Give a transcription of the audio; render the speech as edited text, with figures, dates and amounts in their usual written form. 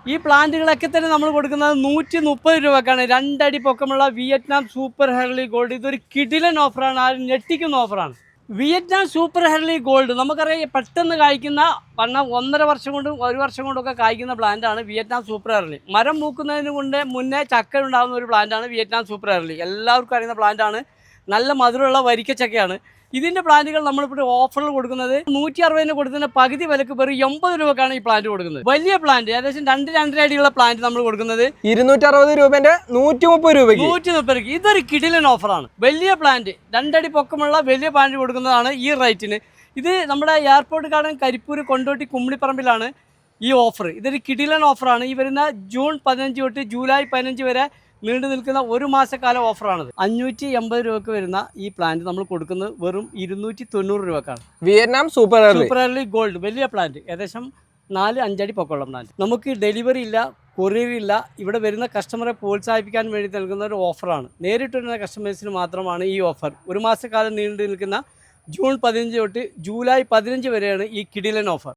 ഈ പ്ലാന്റുകളൊക്കെ തന്നെ നമ്മൾ കൊടുക്കുന്നത് 130 രൂപക്കാണ്. 2 അടി പൊക്കമുള്ള വിയറ്റ്നാം സൂപ്പർ ഹെർലി ഗോൾഡ്. ഇതൊരു കിടിലൻ ഓഫറാണ്, ആരും ഞെട്ടിക്കുന്ന ഓഫറാണ്. വിയറ്റ്നാം സൂപ്പർ ഹെർലി ഗോൾഡ് നമുക്കറിയാം പെട്ടെന്ന് കായ്ക്കുന്ന 1.5 വർഷം കൊണ്ടും 1 വർഷം കൊണ്ടൊക്കെ കായ്ക്കുന്ന പ്ലാന്റാണ് വിയറ്റ്നാം സൂപ്പർ ഹെർലി. മരം പൂക്കുന്നതിന് മുന്നേ ചക്ക ഉണ്ടാകുന്ന ഒരു പ്ലാന്റാണ് വിയറ്റ്നാം സൂപ്പർ ഹെർലി. എല്ലാവർക്കും അറിയുന്ന പ്ലാന്റാണ്. നല്ല മധുരമുള്ള വരിക്കച്ചക്കയാണ്. ഇതിൻ്റെ പ്ലാന്റുകൾ നമ്മളിപ്പോൾ ഓഫറിൽ കൊടുക്കുന്നത് 160 കൊടുക്കുന്ന പകുതി വിലക്ക് വെറും 80 രൂപക്കാണ് ഈ പ്ലാന്റ് കൊടുക്കുന്നത്. വലിയ പ്ലാന്റ് ഏകദേശം 2-2.5 അടിയുള്ള പ്ലാന്റ് നമ്മൾ കൊടുക്കുന്നത് 260 രൂപന്റെ 130 രൂപയ്ക്ക്. 130 രൂപയ്ക്ക്. ഇതൊരു കിടിലൻ ഓഫറാണ്. വലിയ പ്ലാന്റ് 2 അടി പൊക്കമുള്ള വലിയ പ്ലാന്റ് കൊടുക്കുന്നതാണ് ഈ റേറ്റിന്. ഇത് നമ്മുടെ എയർപോർട്ട് ഗാർഡൻ കരിപ്പൂർ കൊണ്ടോട്ടി കുമ്മിണിപ്പറമ്പിലാണ് ഈ ഓഫർ. ഇതൊരു കിടിലൻ ഓഫറാണ്. ഈ വരുന്ന ജൂൺ 15 തൊട്ട് ജൂലൈ 15 വരെ നീണ്ടു നിൽക്കുന്ന 1 മാസക്കാല ഓഫറാണത്. 580 രൂപക്ക് വരുന്ന ഈ പ്ലാന്റ് നമ്മൾ കൊടുക്കുന്നത് വെറും 290 രൂപക്കാണ്. വിയറ്റ്നാം സൂപ്പർ ഹെർലി ഗോൾഡ് വലിയ പ്ലാന്റ് ഏകദേശം 4-5 അടി പൊക്കമുള്ള പ്ലാന്റ്. നമുക്ക് ഡെലിവറി ഇല്ല, കൊറിയർ ഇല്ല. ഇവിടെ വരുന്ന കസ്റ്റമറെ പ്രോത്സാഹിപ്പിക്കാൻ വേണ്ടി നൽകുന്ന ഒരു ഓഫറാണ്. നേരിട്ട് വരുന്ന കസ്റ്റമേഴ്സിന് മാത്രമാണ് ഈ ഓഫർ. 1 മാസക്കാലം നീണ്ടു നിൽക്കുന്ന ജൂൺ 15 തൊട്ട് ജൂലൈ 15 വരെയാണ് ഈ കിടിലൻ ഓഫർ.